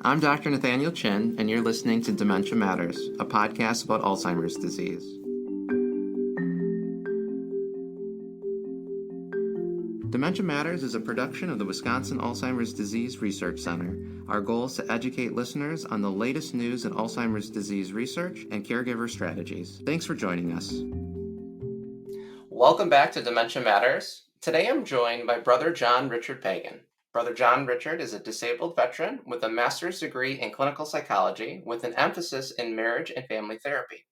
I'm Dr. Nathaniel Chin, and you're listening to Dementia Matters, a podcast about Alzheimer's disease. Dementia Matters is a production of the Wisconsin Alzheimer's Disease Research Center. Our goal is to educate listeners on the latest news in Alzheimer's disease research and caregiver strategies. Thanks for joining us. Welcome back to Dementia Matters. Today I'm joined by Brother John-Richard Pagan. Brother John-Richard is a disabled veteran with a master's degree in clinical psychology with an emphasis in marriage and family therapy.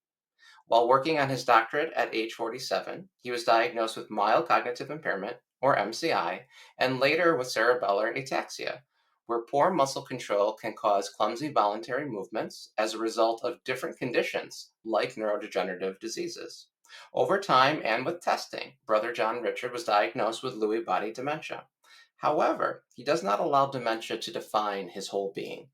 While working on his doctorate at age 47, he was diagnosed with mild cognitive impairment, or MCI, and later with cerebellar ataxia, where poor muscle control can cause clumsy voluntary movements as a result of different conditions like neurodegenerative diseases. Over time and with testing, Brother John-Richard was diagnosed with Lewy Body Dementia. However, he does not allow dementia to define his whole being.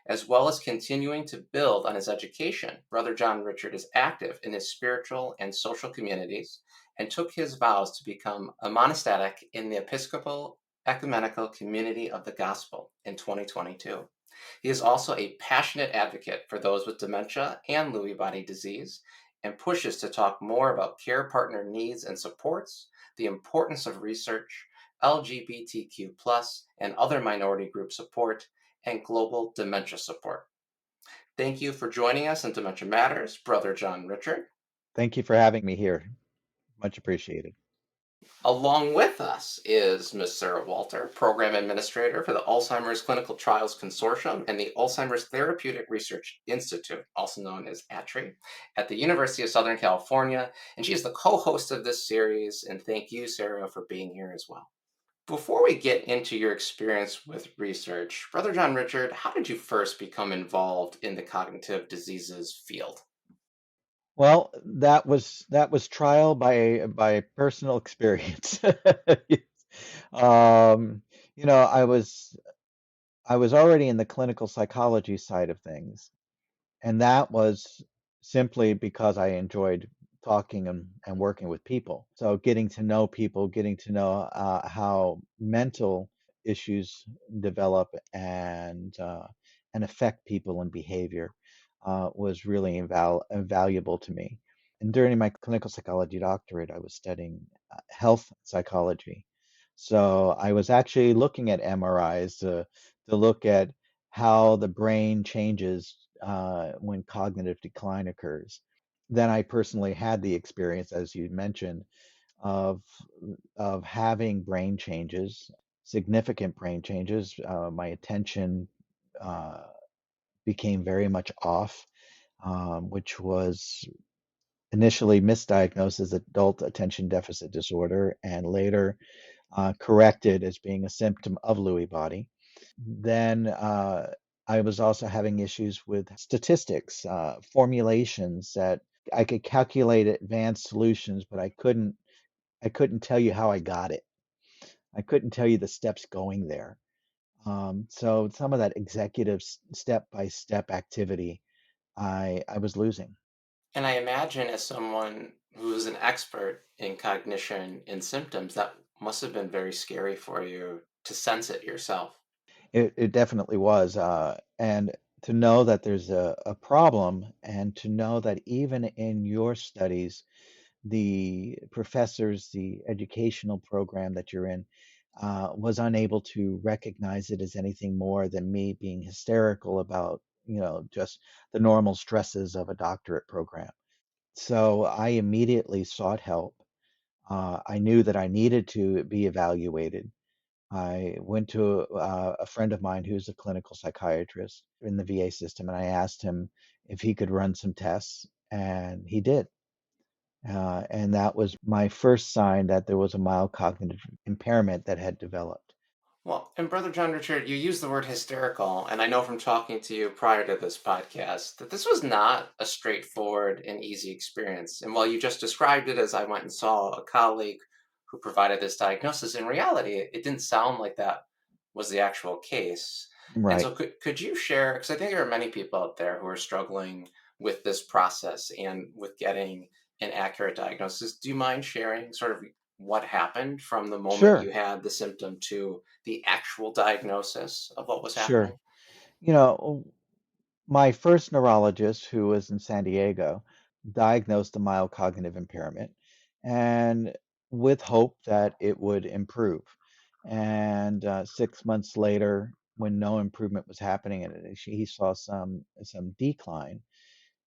As well as continuing to build on his education, Brother John-Richard is active in his spiritual and social communities and took his vows to become a monastic in the Episcopal Ecumenical Community of the Gospel in 2022. He is also a passionate advocate for those with dementia and Lewy body disease and pushes to talk more about care partner needs and supports, the importance of research, LGBTQ+, and other minority group support, and global dementia support. Thank you for joining us on Dementia Matters, Brother John-Richard. Thank you for having me here. Much appreciated. Along with us is Ms. Sarah Walter, Program Administrator for the Alzheimer's Clinical Trials Consortium and the Alzheimer's Therapeutic Research Institute, also known as ATRI, at the University of Southern California, and she is the co-host of this series, and thank you, Sarah, for being here as well. Before we get into your experience with research, Brother John-Richard, how did you first become involved in the cognitive diseases field? Well, that was trial by personal experience. um, I was already in the clinical psychology side of things, and that was simply because I enjoyed talking and working with people. So getting to know people, getting to know how mental issues develop and affect people and behavior was really invaluable to me. And during my clinical psychology doctorate, I was studying health psychology. So I was actually looking at MRIs to look at how the brain changes when cognitive decline occurs. Then I personally had the experience, as you mentioned, of having brain changes, significant brain changes. My attention uh, became very much off, which was initially misdiagnosed as adult attention deficit disorder and later corrected as being a symptom of Lewy body. Then I was also having issues with statistics, formulations that I could calculate advanced solutions, but I couldn't tell you how I got it. I couldn't tell you the steps going there. So some of that executive step-by-step activity, I was losing. And I imagine as someone who is an expert in cognition and symptoms, that must have been very scary for you to sense it yourself. It definitely was. And to know that there's a problem and to know that even in your studies, the professors, the educational program that you're in, was unable to recognize it as anything more than me being hysterical about, just the normal stresses of a doctorate program. So I immediately sought help. I knew that I needed to be evaluated. I went to a friend of mine who's a clinical psychiatrist in the VA system, and I asked him if he could run some tests, and he did. And that was my first sign that there was a mild cognitive impairment that had developed. Well, and Brother John-Richard, you used the word hysterical, and I know from talking to you prior to this podcast that this was not a straightforward and easy experience. And while you just described it as I went and saw a colleague who provided this diagnosis, in reality, it didn't sound like that was the actual case. And Right. so could you share, because I think there are many people out there who are struggling with this process and with getting an accurate diagnosis. Do you mind sharing sort of what happened from the moment you Sure. had the symptom to the actual diagnosis of what was Sure. happening? You know, my first neurologist, who was in San Diego, diagnosed a mild cognitive impairment and with hope that it would improve. And 6 months later, when no improvement was happening and he saw some decline,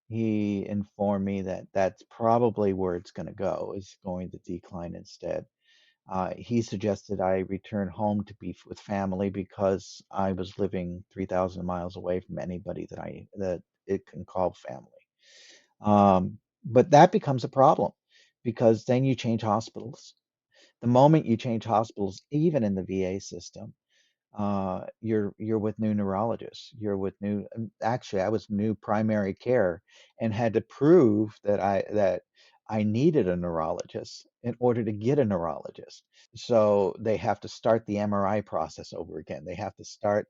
he informed me that that's probably where it's going to go, is going to decline instead. He suggested I return home to be with family because I was living 3,000 miles away from anybody that it can call family. But that becomes a problem because then you change hospitals. The moment you change hospitals, even in the VA system, you're with new neurologists. You're with new. Actually, I was new primary care and had to prove that I needed a neurologist in order to get a neurologist. So they have to start the MRI process over again. They have to start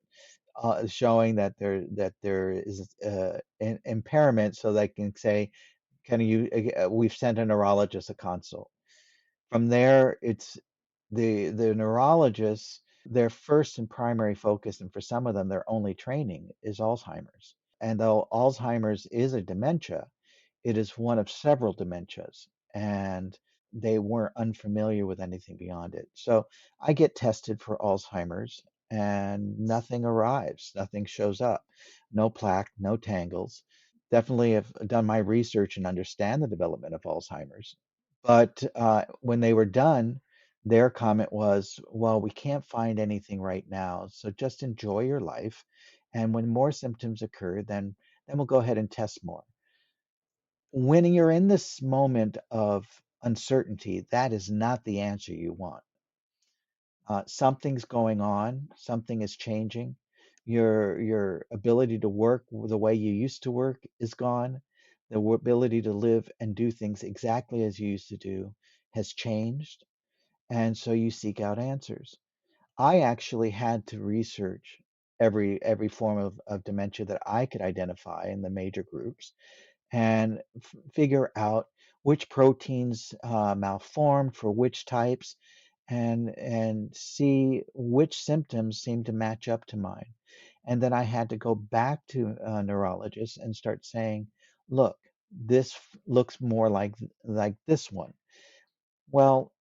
showing that there is an impairment, so they can say, "Can you? We've sent a neurologist a consult." From there, it's the neurologists. Their first and primary focus, and for some of them, their only training is Alzheimer's. And though Alzheimer's is a dementia, it is one of several dementias, and they weren't unfamiliar with anything beyond it. So I get tested for Alzheimer's, and nothing arrives, nothing shows up, no plaque, no tangles. Definitely have done my research and understand the development of Alzheimer's. But when they were done, their comment was, well, we can't find anything right now, so just enjoy your life. And when more symptoms occur, then we'll go ahead and test more. When you're in this moment of uncertainty, that is not the answer you want. Something's going on, something is changing. Your ability to work the way you used to work is gone. The ability to live and do things exactly as you used to do has changed, and so you seek out answers. I actually had to research every form of dementia that I could identify in the major groups and figure out which proteins malformed for which types and see which symptoms seem to match up to mine. And then I had to go back to a neurologist and start saying, look, this looks more like this one. Well,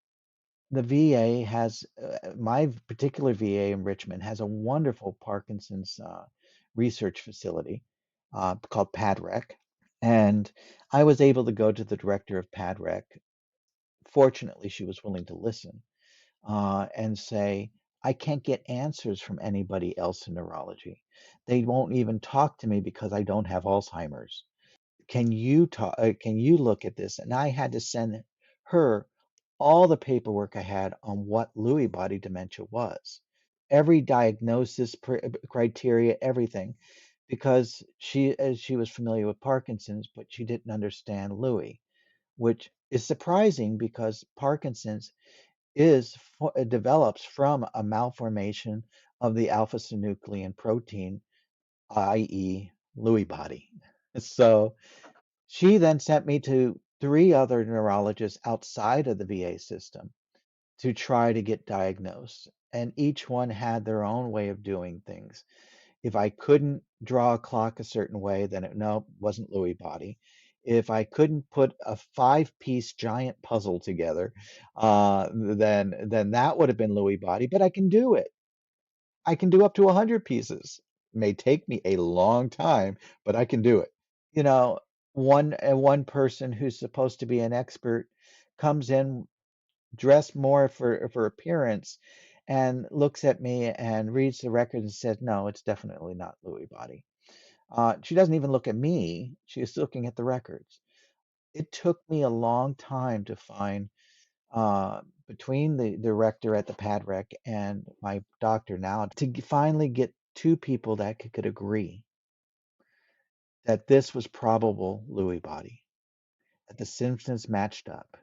the VA has my particular VA in Richmond has a wonderful Parkinson's research facility called PADREC, and I was able to go to the director of PADREC. Fortunately, she was willing to listen and say, I can't get answers from anybody else in neurology. They won't even talk to me because I don't have Alzheimer's. Can you look at this? And I had to send her all the paperwork I had on what Lewy body dementia was, every diagnosis criteria, everything, because she was familiar with Parkinson's, but she didn't understand Lewy, which is surprising because Parkinson's develops from a malformation of the alpha-synuclein protein, i.e., Lewy body. So she then sent me to three other neurologists outside of the VA system to try to get diagnosed. And each one had their own way of doing things. If I couldn't draw a clock a certain way, then no, wasn't Lewy body. If I couldn't put a five-piece giant puzzle together, then that would have been Lewy body. But I can do it. I can do up to 100 pieces. It may take me a long time, but I can do it. You know, one person who's supposed to be an expert comes in dressed more for appearance and looks at me and reads the record and says, no, it's definitely not Lewy body. She doesn't even look at me. She's looking at the records. It took me a long time to find between the director at the PADREC and my doctor now to finally get two people that could agree that this was probable Lewy body, that the symptoms matched up.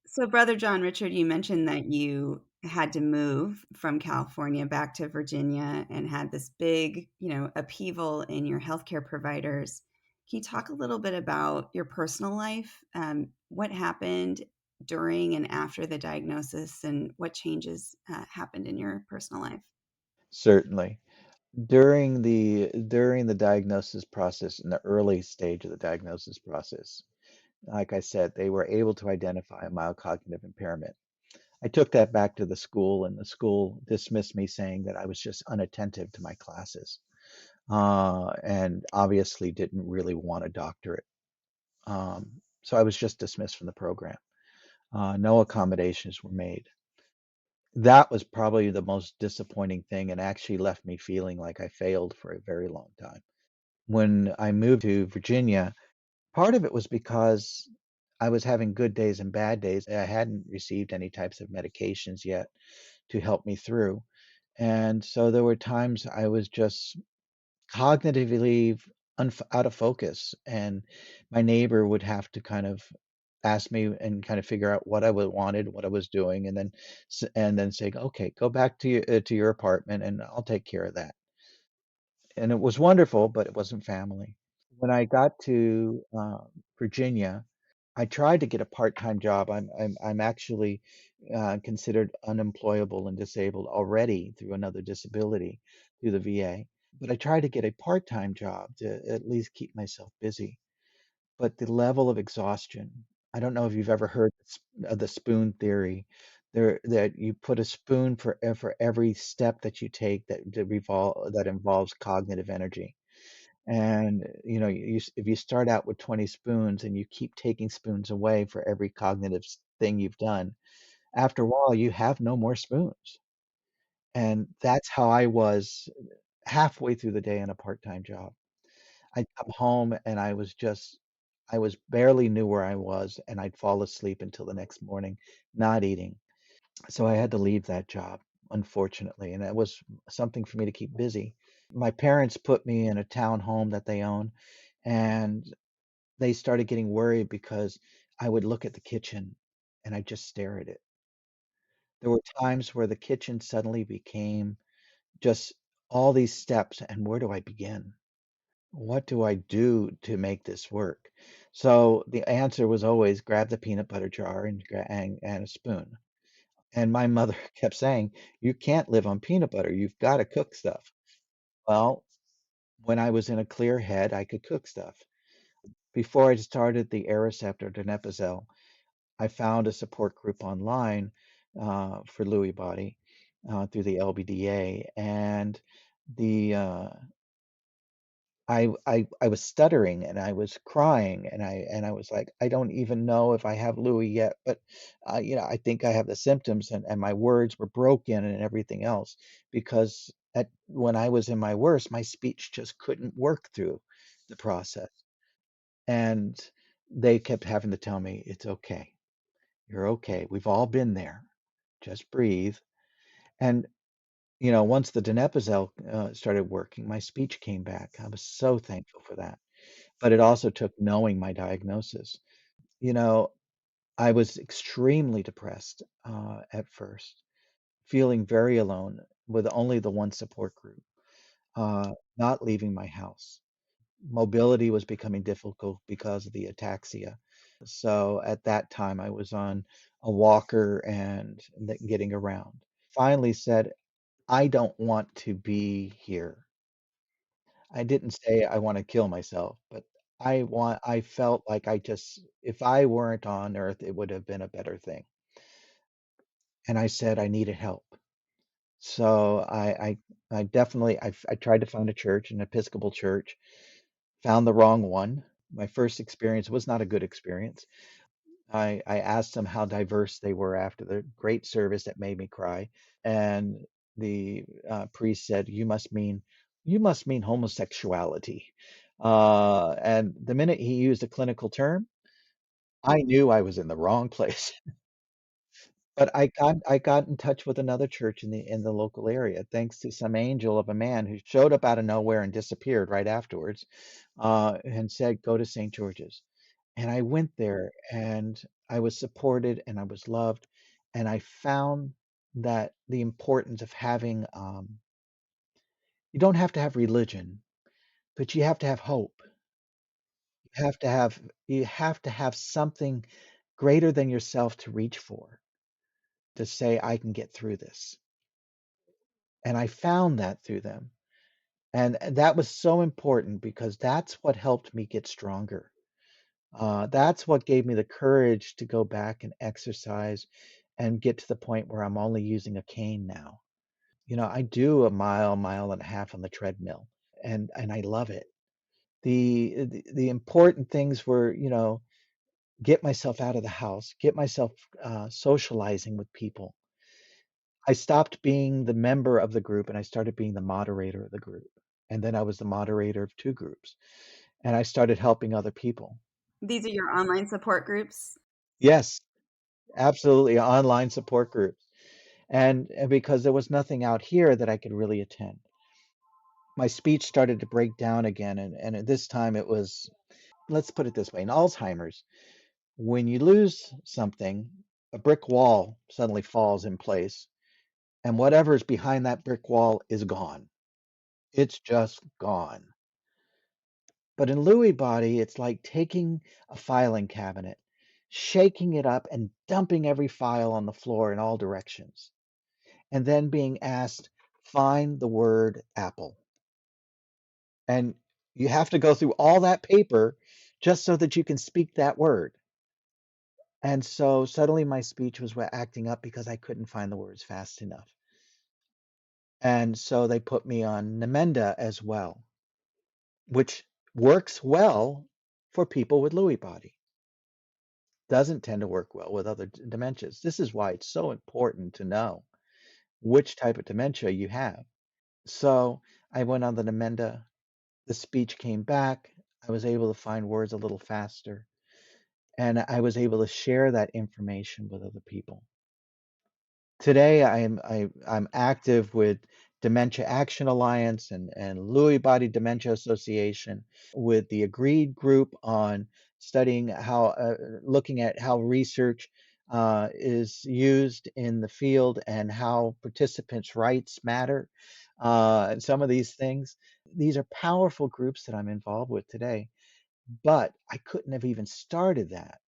So, Brother John Richard, you mentioned that you had to move from California back to Virginia and had this big, upheaval in your healthcare providers. Can you talk a little bit about your personal life? What happened during and after the diagnosis, and what changes happened in your personal life? Certainly. During the diagnosis process, in the early stage of the diagnosis process, like I said, they were able to identify a mild cognitive impairment. I took that back to the school, and the school dismissed me, saying that I was just unattentive to my classes, and obviously didn't really want a doctorate. So I was just dismissed from the program. No accommodations were made. That was probably the most disappointing thing, and actually left me feeling like I failed for a very long time. When I moved to Virginia, part of it was because I was having good days and bad days. I hadn't received any types of medications yet to help me through. And so there were times I was just cognitively out of focus, and my neighbor would have to kind of ask me and kind of figure out what I wanted, what I was doing, and then say, "Okay, go back to your apartment, and I'll take care of that." And it was wonderful, but it wasn't family. When I got to Virginia, I tried to get a part-time job. I'm actually considered unemployable and disabled already through another disability through the VA. But I tried to get a part-time job to at least keep myself busy. But the level of exhaustion, I don't know if you've ever heard of the spoon theory, that you put a spoon for every step that you take that involves cognitive energy. And if you start out with 20 spoons and you keep taking spoons away for every cognitive thing you've done, after a while you have no more spoons. And that's how I was halfway through the day in a part-time job. I'd come home and I was barely knew where I was, and I'd fall asleep until the next morning, not eating. So I had to leave that job, unfortunately, and it was something for me to keep busy. My parents put me in a town home that they own, and they started getting worried because I would look at the kitchen and I'd just stare at it. There were times where the kitchen suddenly became just all these steps, and where do I begin? What do I do to make this work? So the answer was always grab the peanut butter jar and a spoon. And my mother kept saying, "You can't live on peanut butter. You've got to cook stuff." Well, when I was in a clear head, I could cook stuff. Before I started the Aricept or Donepezil, I found a support group online for Lewy body through the LBDA, and the I was stuttering and I was crying, and I was like, I don't even know if I have Lewy yet, but I think I have the symptoms, and my words were broken and everything else because when I was in my worst, my speech just couldn't work through the process, and they kept having to tell me, it's okay. You're okay. We've all been there. Just breathe. And once the Donepezil started working, my speech came back. I was so thankful for that. But it also took knowing my diagnosis. You know, I was extremely depressed at first, feeling very alone with only the one support group, not leaving my house. Mobility was becoming difficult because of the ataxia. So at that time, I was on a walker and getting around. Finally said, I don't want to be here. I didn't say I want to kill myself, but I felt like if I weren't on earth, it would have been a better thing. And I said I needed help. So I definitely, I tried to find a church, an Episcopal church, found the wrong one. My first experience was not a good experience. I asked them how diverse they were after the great service that made me cry. And the priest said, you must mean homosexuality. And the minute he used a clinical term, I knew I was in the wrong place. But I got in touch with another church in the local area, thanks to some angel of a man who showed up out of nowhere and disappeared right afterwards, and said, "Go to St. George's." And I went there, and I was supported, and I was loved, and I found that the importance of having you don't have to have religion, but you have to have hope. You have to have something greater than yourself to reach for, to say, I can get through this. And I found that through them. And that was so important because that's what helped me get stronger. That's what gave me the courage to go back and exercise and get to the point where I'm only using a cane now. I do a mile, mile and a half on the treadmill, and I love it. The important things were, get myself out of the house, get myself socializing with people. I stopped being the member of the group and I started being the moderator of the group. And then I was the moderator of two groups and I started helping other people. These are your online support groups? Yes, absolutely. Online support groups. And because there was nothing out here that I could really attend, my speech started to break down again. And at this time it was, let's put it this way, in Alzheimer's, when you lose something, a brick wall suddenly falls in place, and whatever's behind that brick wall is gone. It's just gone. But in Lewy body, it's like taking a filing cabinet, shaking it up, and dumping every file on the floor in all directions, and then being asked, find the word apple. And you have to go through all that paper just so that you can speak that word. And so suddenly my speech was acting up because I couldn't find the words fast enough. And so they put me on Namenda as well, which works well for people with Lewy body. Doesn't tend to work well with other dementias. This is why it's so important to know which type of dementia you have. So I went on the Namenda, the speech came back, I was able to find words a little faster, and I was able to share that information with other people. Today, I'm active with Dementia Action Alliance and Lewy Body Dementia Association with the Agreed Group on studying how, looking at how research is used in the field and how participants' rights matter. And some of these things, these are powerful groups that I'm involved with today, but I couldn't have even started that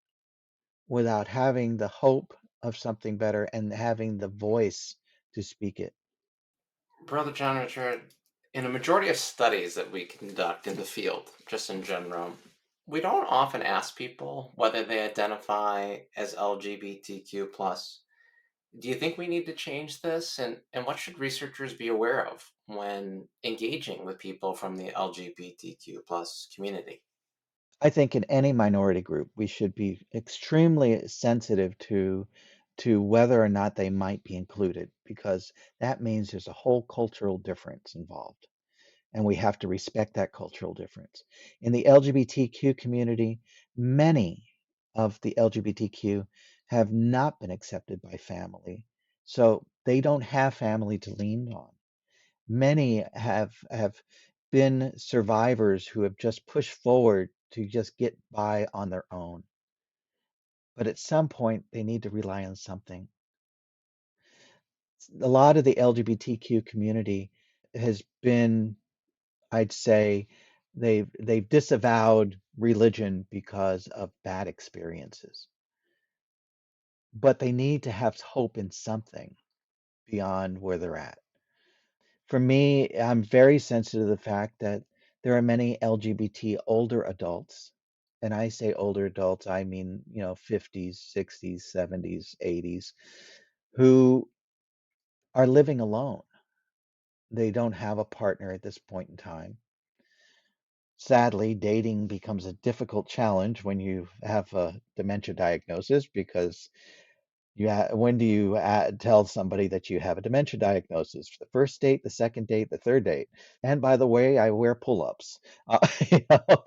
without having the hope of something better and having the voice to speak it. Brother John Richard, in a majority of studies that we conduct in the field, just in general, we don't often ask people whether they identify as LGBTQ plus. Do you think we need to change this? And what should researchers be aware of when engaging with people from the LGBTQ plus community? I think in any minority group, we should be extremely sensitive to whether or not they might be included, because that means there's a whole cultural difference involved, and we have to respect that cultural difference. In the LGBTQ community, many of the LGBTQ have not been accepted by family, so they don't have family to lean on. Many have been survivors who have just pushed forward to just get by on their own. But at some point, they need to rely on something. A lot of the LGBTQ community has been, I'd say, they've disavowed religion because of bad experiences. But they need to have hope in something beyond where they're at. For me, I'm very sensitive to the fact that there are many LGBT older adults. And I say older adults, I mean, 50s, 60s, 70s, 80s, who are living alone. They don't have a partner at this point in time. Sadly, dating becomes a difficult challenge when you have a dementia diagnosis because when do you tell somebody that you have a dementia diagnosis? The first date, the second date, the third date. And by the way, I wear pull-ups. You know?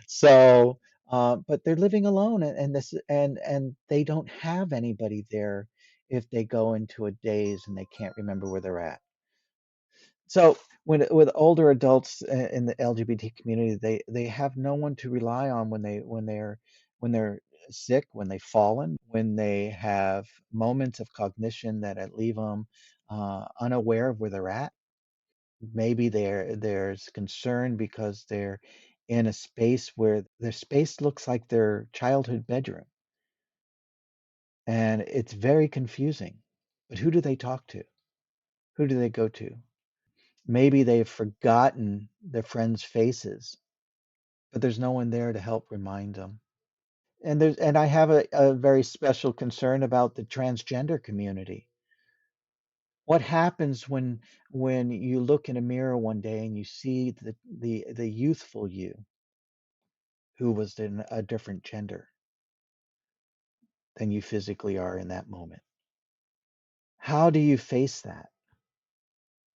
So, but they're living alone, and they don't have anybody there if they go into a daze and they can't remember where they're at. So with older adults in the LGBT community, they have no one to rely on when they're sick, when they've fallen, when they have moments of cognition that leave them unaware of where they're at. Maybe there's concern because they're in a space where their space looks like their childhood bedroom, and it's very confusing. But who do they talk to? Who do they go to? Maybe they've forgotten their friends' faces, but there's no one there to help remind them. And I have a very special concern about the transgender community. What happens when you look in a mirror one day and you see the youthful you who was in a different gender than you physically are in that moment? How do you face that?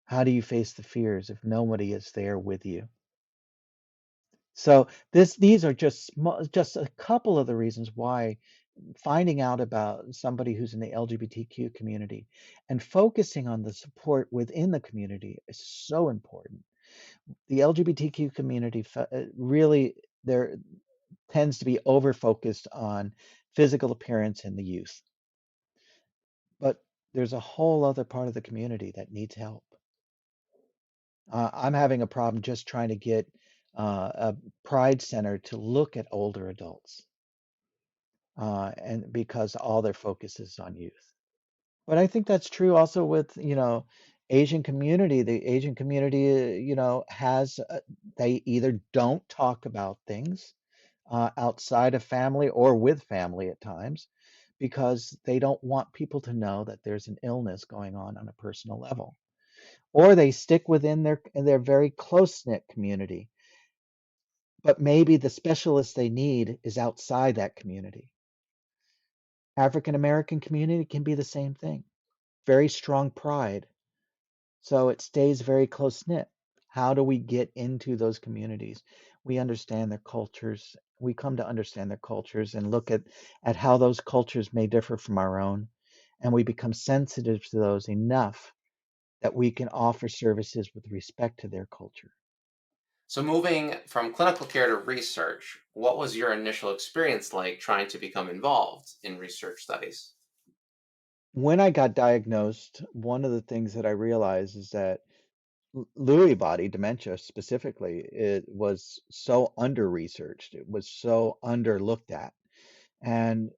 How do you face the fears if nobody is there with you? So these are just a couple of the reasons why finding out about somebody who's in the LGBTQ community and focusing on the support within the community is so important. The LGBTQ community really there tends to be over focused on physical appearance in the youth, but there's a whole other part of the community that needs help. I'm having a problem just trying to get a pride center to look at older adults, and because all their focus is on youth. But I think that's true also with, Asian community. The Asian community, has they either don't talk about things outside of family or with family at times because they don't want people to know that there's an illness going on a personal level, or they stick within their very close-knit community, but maybe the specialist they need is outside that community. African American community can be the same thing. Very strong pride. So it stays very close knit. How do we get into those communities? We understand their cultures. We come to understand their cultures and look at how those cultures may differ from our own. And we become sensitive to those enough that we can offer services with respect to their culture. So, moving from clinical care to research, what was your initial experience like trying to become involved in research studies? When I got diagnosed, one of the things that I realized is that Lewy body dementia specifically, it was so under researched. It was so under looked at. And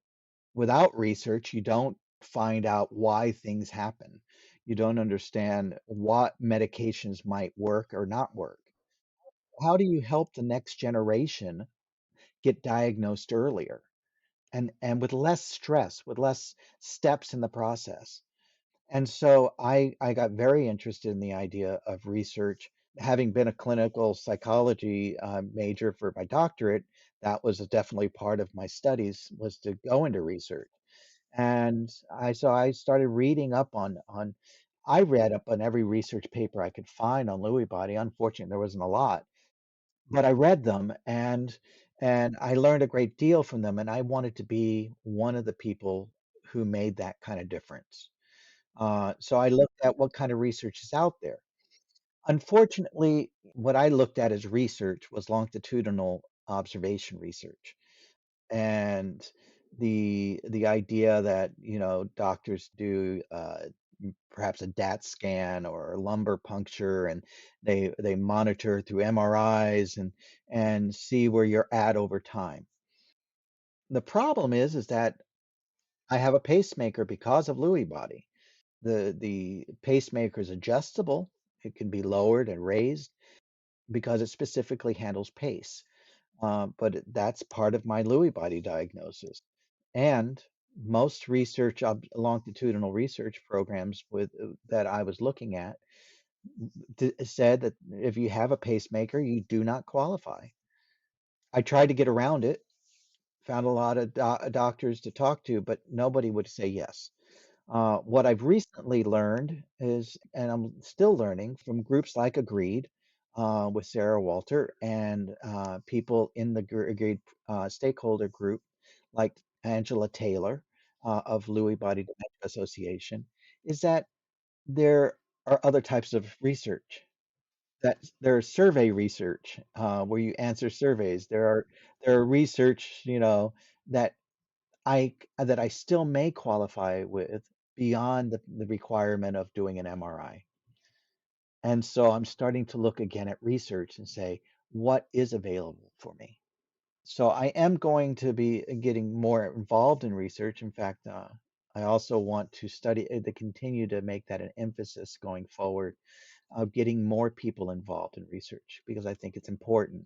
without research, you don't find out why things happen. You don't understand what medications might work or not work. How do you help the next generation get diagnosed earlier and with less stress, with less steps in the process? And so I got very interested in the idea of research. Having been a clinical psychology major for my doctorate, that was definitely part of my studies was to go into research. And I started reading up on I read up on every research paper I could find on Lewy body. Unfortunately, there wasn't a lot, but I read them and I learned a great deal from them. And I wanted to be one of the people who made that kind of difference. So I looked at what kind of research is out there. Unfortunately, what I looked at as research was longitudinal observation research. And the idea that, doctors do perhaps a DAT scan or lumbar puncture and they monitor through MRIs and see where you're at over time. The problem is that I have a pacemaker because of Lewy body. The pacemaker is adjustable. It can be lowered and raised because it specifically handles pace. That's part of my Lewy body diagnosis. And most longitudinal research programs that I was looking at said that if you have a pacemaker, you do not qualify. I tried to get around it, found a lot of doctors to talk to, but nobody would say yes. What I've recently learned is, and I'm still learning from groups like Agreed with Sarah Walter and people in the Agreed stakeholder group like Angela Taylor of Lewy Body Dementia Association, is that there are other types of research. That there are survey research where you answer surveys. There are research, that I still may qualify with beyond the requirement of doing an MRI. And so I'm starting to look again at research and say, what is available for me? So I am going to be getting more involved in research. In fact, I also want to to continue to make that an emphasis going forward. of getting more people involved in research because I think it's important.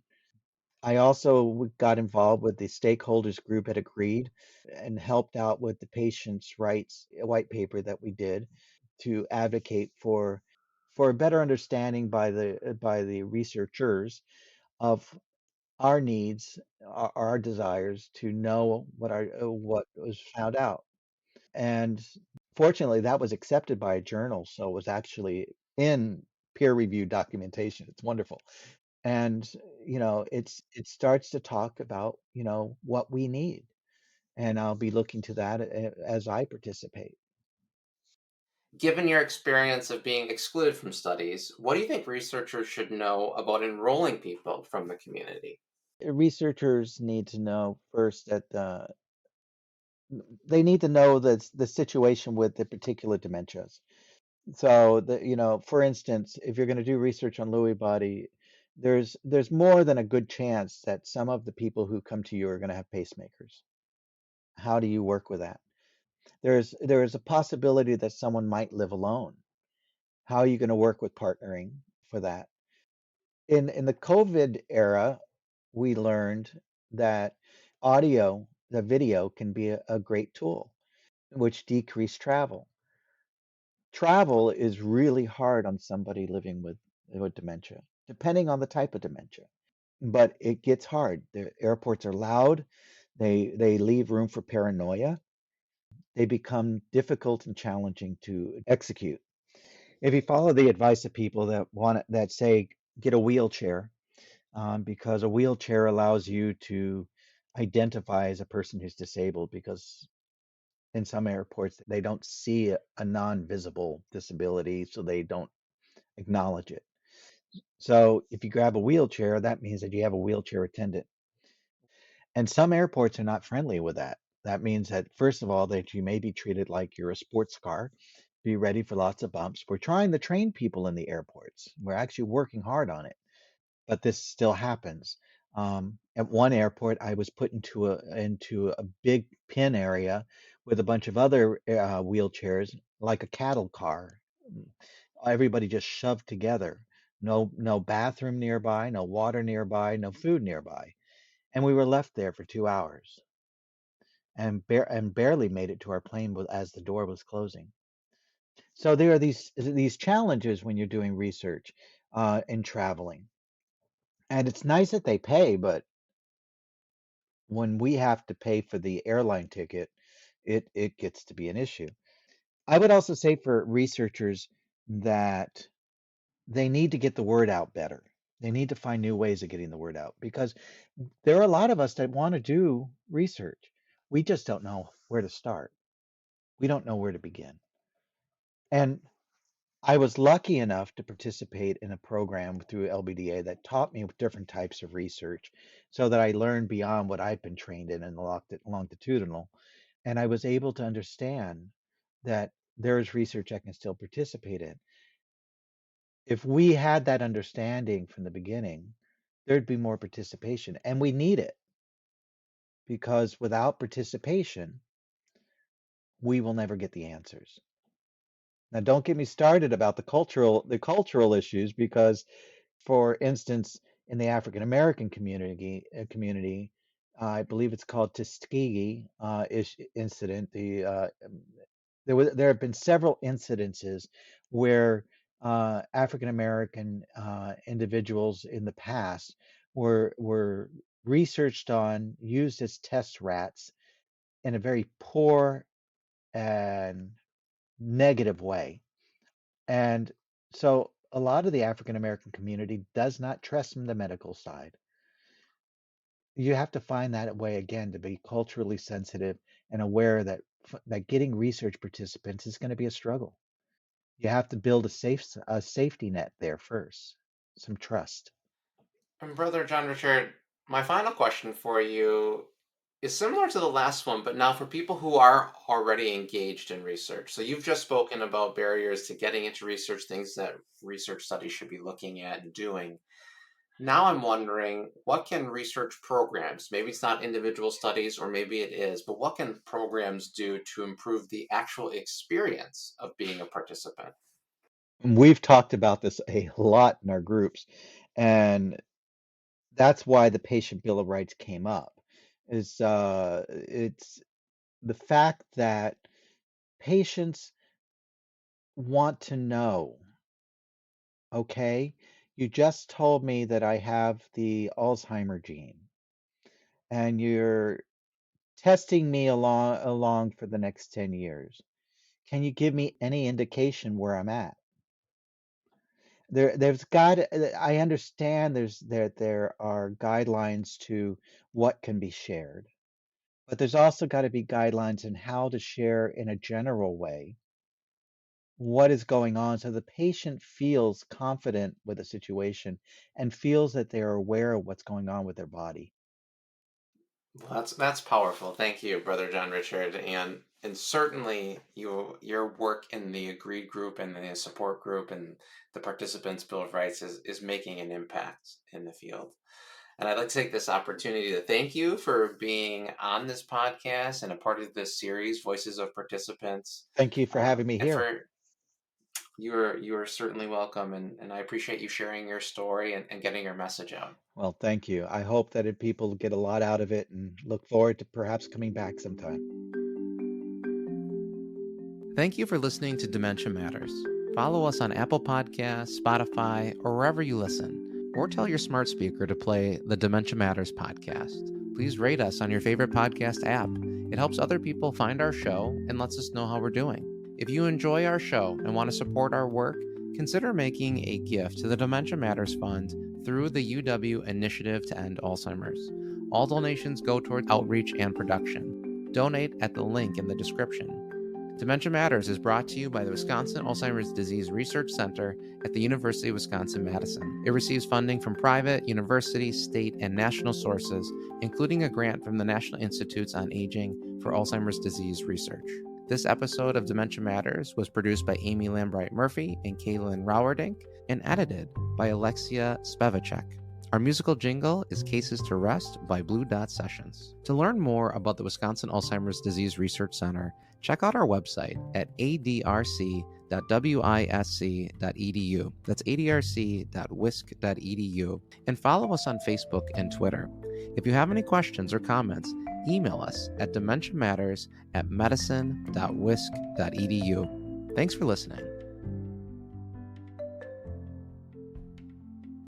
I also got involved with the stakeholders group at Agreed and helped out with the patients' rights white paper that we did to advocate for a better understanding by the researchers of our needs, our desires to know what was found out. And fortunately, that was accepted by a journal, so it was actually in peer-reviewed documentation. It's wonderful. And it starts to talk about what we need, and I'll be looking to that as I participate. Given your experience of being excluded from studies, what do you think researchers should know about enrolling people from the community? Researchers need to know first that they need to know the situation with the particular dementias. So for instance, if you're going to do research on Lewy body, there's more than a good chance that some of the people who come to you are going to have pacemakers. How do you work with that? There is a possibility that someone might live alone. How are you going to work with partnering for that? In the COVID era, we learned that the video can be a great tool, which decreased travel. Travel is really hard on somebody living with dementia, depending on the type of dementia. But it gets hard. The airports are loud. They leave room for paranoia. They become difficult and challenging to execute. If you follow the advice of people that say get a wheelchair, because a wheelchair allows you to identify as a person who's disabled, because in some airports they don't see a non-visible disability, so they don't acknowledge it. So if you grab a wheelchair, that means that you have a wheelchair attendant. And some airports are not friendly with that. That means that, first of all, that you may be treated like you're a sports car, be ready for lots of bumps. We're trying to train people in the airports. We're actually working hard on it, but this still happens. At one airport, I was put into a big pin area with a bunch of other wheelchairs, like a cattle car. Everybody just shoved together. No bathroom nearby, no water nearby, no food nearby, and we were left there for 2 hours and barely made it to our plane as the door was closing. So there are these challenges when you're doing research and traveling. And it's nice that they pay, but when we have to pay for the airline ticket, it gets to be an issue. I would also say for researchers that they need to get the word out better. They need to find new ways of getting the word out because there are a lot of us that want to do research. We just don't know where to start. We don't know where to begin. And I was lucky enough to participate in a program through LBDA that taught me different types of research so that I learned beyond what I've been trained in and longitudinal. And I was able to understand that there is research I can still participate in. If we had that understanding from the beginning, there'd be more participation. And we need it because without participation, we will never get the answers. Now, don't get me started about the cultural issues because, for instance, in the African American community, I believe it's called Tuskegee incident. There have been several incidences where African American individuals in the past were researched on, used as test rats in a very poor and negative way. And so a lot of the African American community does not trust the medical side. You have to find that way again to be culturally sensitive and aware that getting research participants is going to be a struggle. You have to build a safety net there first, some trust. And Brother John Richard, my final question for you is similar to the last one, but now for people who are already engaged in research. So you've just spoken about barriers to getting into research, things that research studies should be looking at and doing. Now I'm wondering, what can research programs, maybe it's not individual studies or maybe it is, but what can programs do to improve the actual experience of being a participant? We've talked about this a lot in our groups, and that's why the Patient Bill of Rights came up. It's the fact that patients want to know, okay, you just told me that I have the Alzheimer gene, and you're testing me along for the next 10 years. Can you give me any indication where I'm at? There's got I understand there are guidelines to what can be shared, but there's also got to be guidelines in how to share in a general way what is going on so the patient feels confident with the situation and feels that they're aware of what's going on with their body. Well, that's powerful. Thank you, Brother John-Richard, and certainly your work in the agreed group and the support group and the participants' Bill of Rights is making an impact in the field. And I'd like to take this opportunity to thank you for being on this podcast and a part of this series, Voices of Participants. Thank you for having me And here. for you are certainly welcome, and I appreciate you sharing your story and getting your message out. Well, thank you. I hope that people get a lot out of it and look forward to perhaps coming back sometime. Thank you for listening to Dementia Matters. Follow us on Apple Podcasts, Spotify, or wherever you listen, or tell your smart speaker to play the Dementia Matters podcast. Please rate us on your favorite podcast app. It helps other people find our show and lets us know how we're doing. If you enjoy our show and want to support our work, consider making a gift to the Dementia Matters Fund through the UW Initiative to End Alzheimer's. All donations go toward outreach and production. Donate at the link in the description. Dementia Matters is brought to you by the Wisconsin Alzheimer's Disease Research Center at the University of Wisconsin-Madison. It receives funding from private, university, state, and national sources, including a grant from the National Institutes on Aging for Alzheimer's Disease Research. This episode of Dementia Matters was produced by Amy Lambright Murphy and Kaylin Rauerdink and edited by Alexia Spevacek. Our musical jingle is Cases to Rest by Blue Dot Sessions. To learn more about the Wisconsin Alzheimer's Disease Research Center, check out our website at adrc.wisc.edu. That's adrc.wisc.edu. And follow us on Facebook and Twitter. If you have any questions or comments, email us at dementiamatters@medicine.wisc.edu. Thanks for listening.